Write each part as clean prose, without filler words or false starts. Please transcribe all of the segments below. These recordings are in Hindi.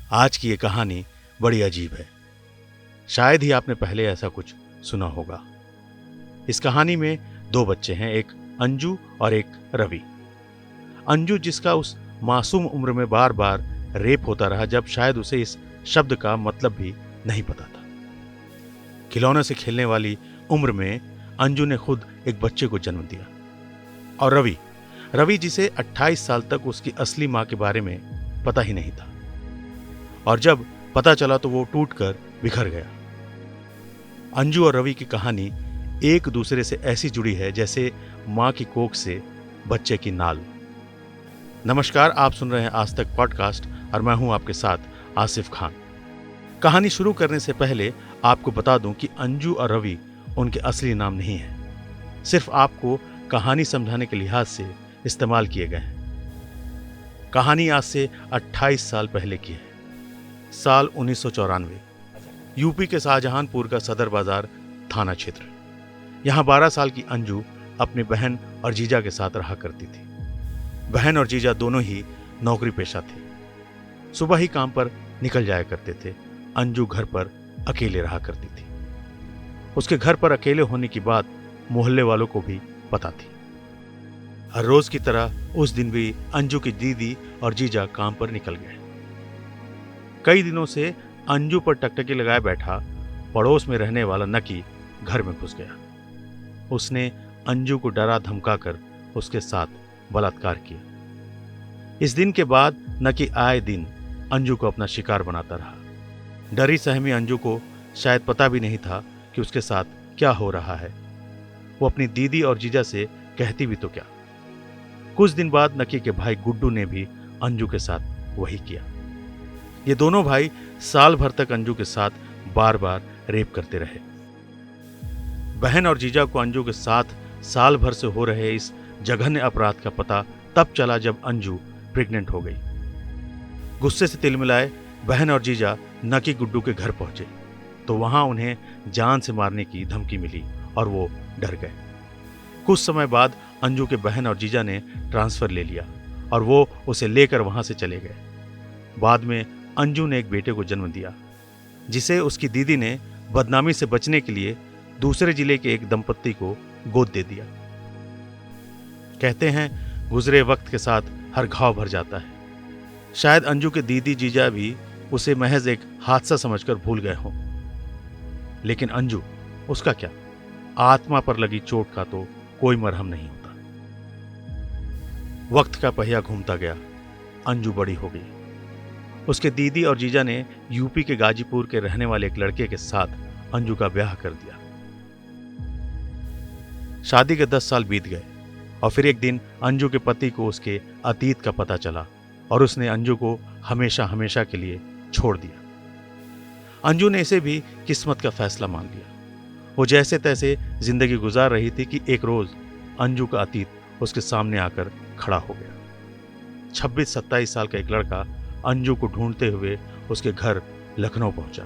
आज की ये कहानी बड़ी अजीब है। शायद ही आपने पहले ऐसा कुछ सुना होगा। इस कहानी में दो बच्चे हैं, एक अंजू और एक रवि। अंजू जिसका उस मासूम उम्र में बार बार रेप होता रहा जब शायद उसे इस शब्द का मतलब भी नहीं पता था। खिलौनों से खेलने वाली उम्र में अंजू ने खुद एक बच्चे को जन्म दिया। और रवि जिसे 28 साल तक उसकी असली मां के बारे में पता ही नहीं था, और जब पता चला तो वो टूटकर बिखर गया। अंजू और रवि की कहानी एक दूसरे से ऐसी जुड़ी है जैसे मां की कोख से बच्चे की नाल। नमस्कार, आप सुन रहे हैं आज तक पॉडकास्ट और मैं हूं आपके साथ आसिफ खान। कहानी शुरू करने से पहले आपको बता दूं कि अंजू और रवि उनके असली नाम नहीं हैं, सिर्फ आपको कहानी समझाने के लिहाज से इस्तेमाल किए गए हैं। कहानी आज से 28 साल पहले की है। साल 1994, यूपी के शाहजहानपुर का सदर बाजार थाना क्षेत्र। यहाँ 12 साल की अंजू अपनी बहन और जीजा के साथ रहा करती थी। बहन और जीजा दोनों ही नौकरी पेशा थे। सुबह ही काम पर निकल जाया करते थे। अंजू घर पर अकेले रहा करती थी। उसके घर पर अकेले होने की बात मोहल्ले वालों को भी पता थी। हर रोज की तरह उस दिन भी अंजू की दीदी और जीजा काम पर निकल गए। कई दिनों से अंजू पर टकटकी लगाए बैठा पड़ोस में रहने वाला नकी घर में घुस गया। उसने अंजू को डरा धमकाकर उसके साथ बलात्कार किया। इस दिन के बाद नकी आए दिन अंजू को अपना शिकार बनाता रहा। डरी सहमी अंजू को शायद पता भी नहीं था कि उसके साथ क्या हो रहा है। वो अपनी दीदी और जीजा से कहती भी तो क्या। कुछ दिन बाद नकी के भाई गुड्डू ने भी अंजू के साथ वही किया। ये दोनों भाई साल भर तक अंजू के साथ बार बार रेप करते रहे। बहन और जीजा को अंजू के साथ साल भर से हो रहे इस जघन्य अपराध का पता तब चला जब अंजू प्रेग्नेंट हो गई। गुस्से से तिलमिलाए बहन और जीजा नकी गुड्डू के घर पहुंचे तो वहां उन्हें जान से मारने की धमकी मिली और वो डर गए। कुछ समय बाद अंजू के बहन और जीजा ने ट्रांसफर ले लिया और वो उसे लेकर वहां से चले गए। बाद में अंजू ने एक बेटे को जन्म दिया जिसे उसकी दीदी ने बदनामी से बचने के लिए दूसरे जिले के एक दंपत्ति को गोद दे दिया। कहते हैं गुजरे वक्त के साथ हर घाव भर जाता है। शायद अंजू के दीदी जीजा भी उसे महज एक हादसा समझकर भूल गए हों। लेकिन अंजू, उसका क्या? आत्मा पर लगी चोट का तो कोई मरहम नहीं होता। वक्त का पहिया घूमता गया। अंजू बड़ी हो गई। उसके दीदी और जीजा ने यूपी के गाजीपुर के रहने वाले एक लड़के के साथ अंजू का ब्याह कर दिया। शादी के 10 साल बीत गए और फिर एक दिन अंजू के पति को उसके अतीत का पता चला और उसने अंजू को हमेशा हमेशा के लिए छोड़ दिया। अंजू ने इसे भी किस्मत का फैसला मान लिया। वो जैसे तैसे जिंदगी गुजार रही थी कि एक रोज अंजू का अतीत उसके सामने आकर खड़ा हो गया। 26-27 साल का एक लड़का अंजू को ढूंढते हुए उसके घर लखनऊ पहुंचा।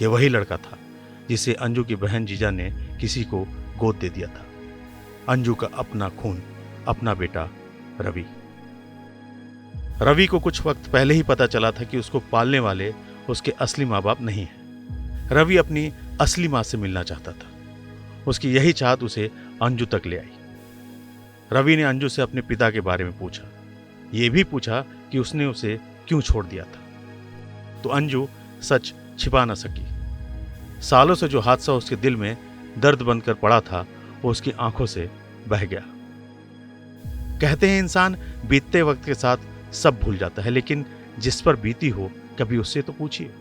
यह वही लड़का था जिसे अंजू की बहन जीजा ने किसी को गोद दे दिया था। अंजू का अपना खून, अपना बेटा रवि को कुछ वक्त पहले ही पता चला था कि उसको पालने वाले उसके असली माँ बाप नहीं हैं। रवि अपनी असली माँ से मिलना चाहता था। उसकी यही चाहत उसे अंजू तक ले आई। रवि ने अंजू से अपने पिता के बारे में पूछा। ये भी पूछा कि उसने उसे क्यों छोड़ दिया था। तो अंजू सच छिपा न सकी। सालों से जो हादसा उसके दिल में दर्द बनकर पड़ा था वो उसकी आंखों से बह गया। कहते हैं इंसान बीतते वक्त के साथ सब भूल जाता है, लेकिन जिस पर बीती हो कभी उससे तो पूछिए।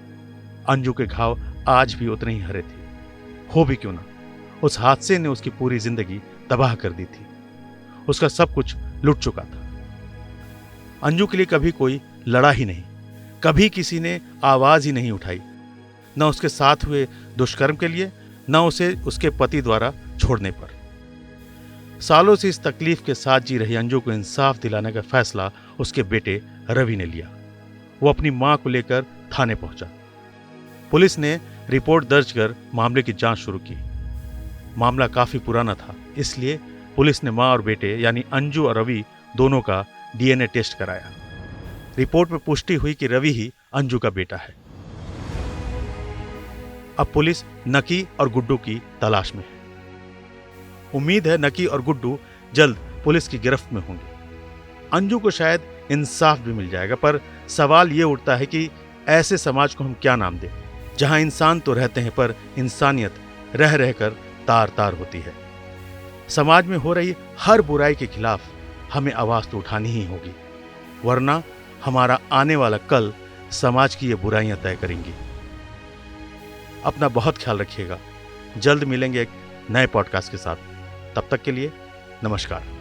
अंजू के घाव आज भी उतने ही हरे थे। हो भी क्यों ना, उस हादसे ने उसकी पूरी जिंदगी तबाह कर दी थी। उसका सब कुछ लुट चुका था। अंजू के लिए कभी कोई लड़ा ही नहीं, कभी किसी ने आवाज ही नहीं उठाई। न उसके साथ हुए दुष्कर्म के लिए, न उसे उसके पति द्वारा छोड़ने पर। सालों से इस तकलीफ के साथ जी रही अंजू को इंसाफ दिलाने का फैसला उसके बेटे रवि ने लिया। वो अपनी मां को लेकर थाने पहुंचा। पुलिस ने रिपोर्ट दर्ज कर मामले की जांच शुरू की। मामला काफी पुराना था, इसलिए पुलिस ने मां और बेटे यानी अंजू और रवि दोनों का डीएनए टेस्ट कराया। रिपोर्ट में पुष्टि हुई कि रवि ही अंजू का बेटा है। अब पुलिस नकी और गुड्डू की तलाश में है। उम्मीद है नकी और गुड्डू जल्द पुलिस की गिरफ्त में होंगे। अंजू को शायद इंसाफ भी मिल जाएगा, पर सवाल ये उठता है कि ऐसे समाज को हम क्या नाम दें, जहां इंसान तो रहते हैं पर इंसानियत रह रहकर तार तार होती है। समाज में हो रही हर बुराई के खिलाफ हमें आवाज तो उठानी ही होगी, वरना हमारा आने वाला कल समाज की ये बुराइयां तय करेंगी। अपना बहुत ख्याल रखिएगा। जल्द मिलेंगे एक नए पॉडकास्ट के साथ। तब तक के लिए नमस्कार।